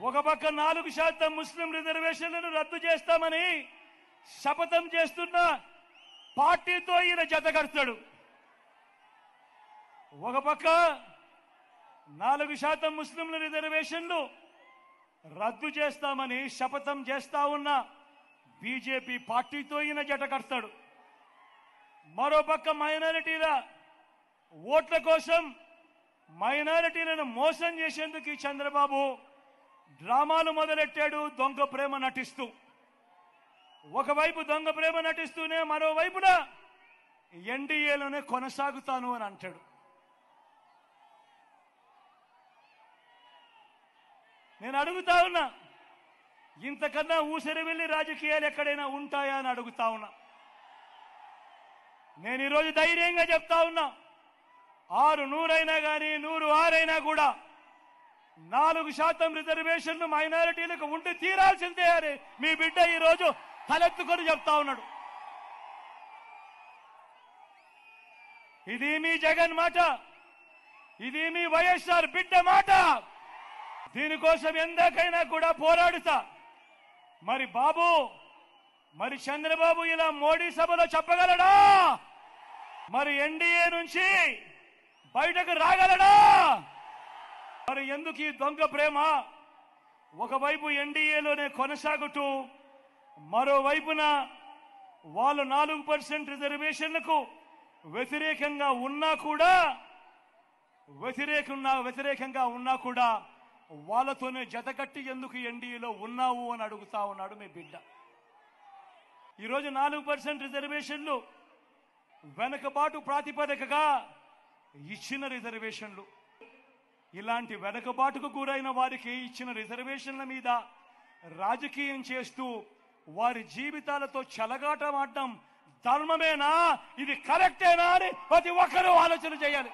ఒక పక్క 4% ముస్లిం రిజర్వేషన్లను రద్దు చేస్తామని శపథం చేస్తున్న పార్టీతో ఈయన జతకడతాడు. ఒక పక్క 4% ముస్లింల రిజర్వేషన్లు రద్దు చేస్తామని శపథం చేస్తా ఉన్న బీజేపీ పార్టీతో ఈయన జతకడతాడు. మరోపక్క మైనారిటీల ఓట్ల కోసం మైనారిటీలను మోసం చేసేందుకు ఈ చంద్రబాబు డ్రామాలు మొదలెట్టాడు. దొంగ ప్రేమ నటిస్తూ ఒకవైపు దొంగ ప్రేమ నటిస్తూనే మరోవైపున ఎన్డీఏలోనే కొనసాగుతాను అని అంటాడు. నేను అడుగుతా ఉన్నా, ఇంతకన్నా ఊసరి వెళ్లి రాజకీయాలు ఎక్కడైనా ఉంటాయా అని అడుగుతా ఉన్నా. నేను ఈరోజు ధైర్యంగా చెప్తా ఉన్నా, 600 అయినా కానీ 106 అయినా కూడా 4% రిజర్వేషన్లు మైనారిటీలకు ఉండి తీరాల్సిందే అని మీ బిడ్డ ఈరోజు తలెత్తుకొని చెప్తా ఉన్నాడు. ఇది మీ జగన్ మాట, ఇది మీ వైఎస్ఆర్ బిడ్డ మాట. దీనికోసం ఎందాకైనా కూడా పోరాడుతా. మరి బాబు, మరి చంద్రబాబు ఇలా మోడీ సభలో చెప్పగలడా? మరి ఎన్డీఏ నుంచి బయటకు రాగలడా? మరి ఎందుకు ఈ దొంగ ప్రేమ? ఒకవైపు ఎన్డీఏలోనే కొనసాగుతూ మరోవైపున వాళ్ళు 4% రిజర్వేషన్లకు వ్యతిరేకంగా ఉన్నా కూడా వాళ్ళతోనే జతకట్టి ఎందుకు ఎన్డీఏలో ఉన్నావు అని అడుగుతా ఉన్నాడు మీ బిడ్డ. ఈరోజు 4% రిజర్వేషన్లు వెనుకబాటు ప్రాతిపదికగా ఇచ్చిన రిజర్వేషన్లు. ఇలాంటి వెనుకబాటుకు గురైన వారికి ఇచ్చిన రిజర్వేషన్ల మీద రాజకీయం చేస్తూ వారి జీవితాలతో చెలగాటమాడడం ధర్మమేనా? ఇది కరెక్టేనా అని ప్రతి ఒక్కరూ ఆలోచన చేయాలి.